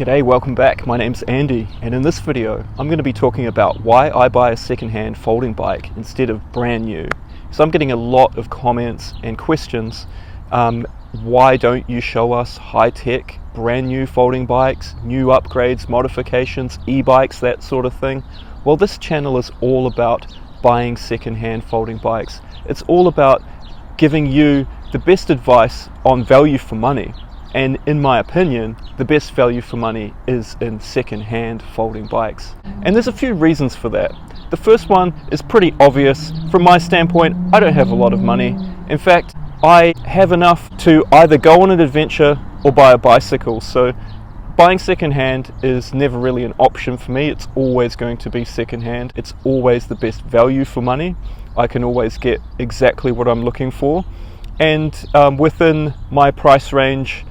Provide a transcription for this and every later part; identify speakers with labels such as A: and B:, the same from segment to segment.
A: G'day, welcome back. My name's Andy, and in this video I'm going to be talking about why I buy a second-hand folding bike instead of brand new. So I'm getting a lot of comments and questions. Why don't you show us high-tech, brand new folding bikes, new upgrades, modifications, e-bikes, that sort of thing? Well, this channel is all about buying second-hand folding bikes. It's all about giving you the best advice on value for money. And in my opinion, the best value for money is in second-hand folding bikes. And there's a few reasons for that. The first one is pretty obvious. From my standpoint, I don't have a lot of money. In fact, I have enough to either go on an adventure or buy a bicycle. So buying second-hand is never really an option for me. It's always going to be second-hand. It's always the best value for money. I can always get exactly what I'm looking for. And within my price range,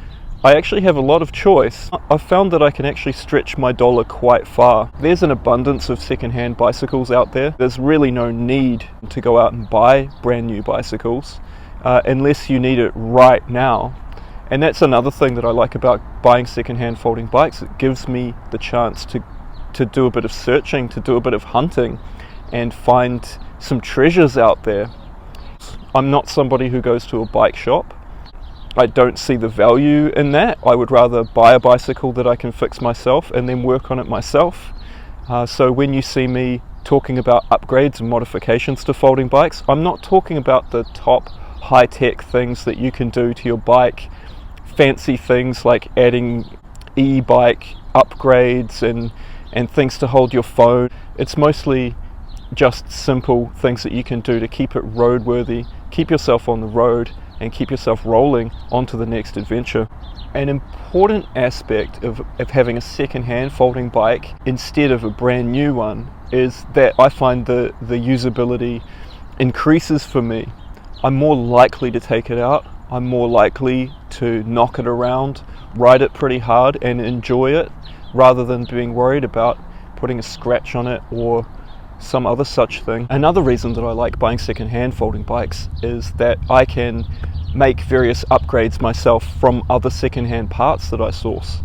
A: I actually have a lot of choice. I've found that I can actually stretch my dollar quite far. There's an abundance of second-hand bicycles out there. There's really no need to go out and buy brand new bicycles unless you need it right now. And that's another thing that I like about buying second-hand folding bikes. It gives me the chance to do a bit of searching, to do a bit of hunting and find some treasures out there. I'm not somebody who goes to a bike shop. I don't see the value in that. I would rather buy a bicycle that I can fix myself and then work on it myself. So when you see me talking about upgrades and modifications to folding bikes, I'm not talking about the top high-tech things that you can do to your bike, fancy things like adding e-bike upgrades and things to hold your phone. It's mostly just simple things that you can do to keep it roadworthy, keep yourself on the road, and keep yourself rolling onto the next adventure. An important aspect of having a second-hand folding bike instead of a brand new one is that I find the usability increases for me. I'm more likely to take it out. I'm more likely to knock it around, ride it pretty hard and enjoy it, rather than being worried about putting a scratch on it or some other such thing. Another reason that I like buying second-hand folding bikes is that I can make various upgrades myself from other second-hand parts that I source.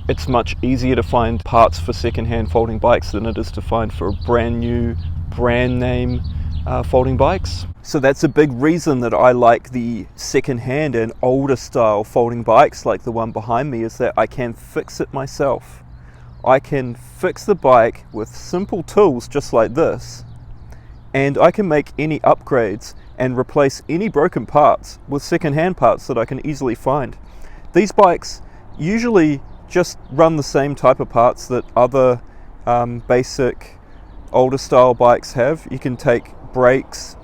A: It's much easier to find parts for second-hand folding bikes than it is to find for brand new, brand name folding bikes. So that's a big reason that I like the second-hand and older style folding bikes like the one behind me, is that I can fix it myself. I can fix the bike with simple tools just like this, and I can make any upgrades and replace any broken parts with second-hand parts that I can easily find. These bikes usually just run the same type of parts that other basic older style bikes have. You can take brakes,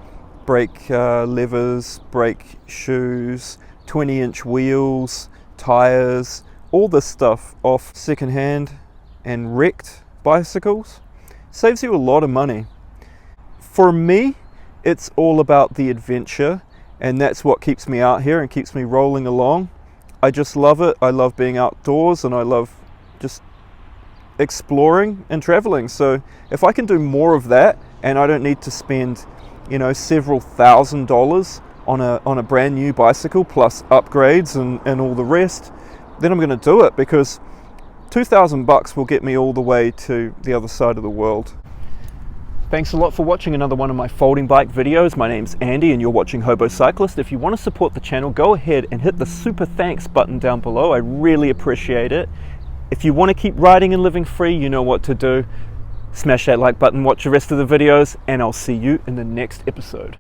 A: brake levers, brake shoes, 20-inch wheels, tires, all this stuff off second-hand and wrecked bicycles. Saves you a lot of money. For me, it's all about the adventure, and that's what keeps me out here and keeps me rolling along. I just love it. I love being outdoors and I love just exploring and traveling. So if I can do more of that and I don't need to spend, several $1,000s on a brand new bicycle plus upgrades and all the rest, then I'm going to do it, because $2,000 will get me all the way to the other side of the world. Thanks a lot for watching another one of my folding bike videos. My name's Andy and you're watching Hobocyclist. If you want to support the channel, go ahead and hit the super thanks button down below. I really appreciate it. If you want to keep riding and living free, you know what to do. Smash that like button, watch the rest of the videos, and I'll see you in the next episode.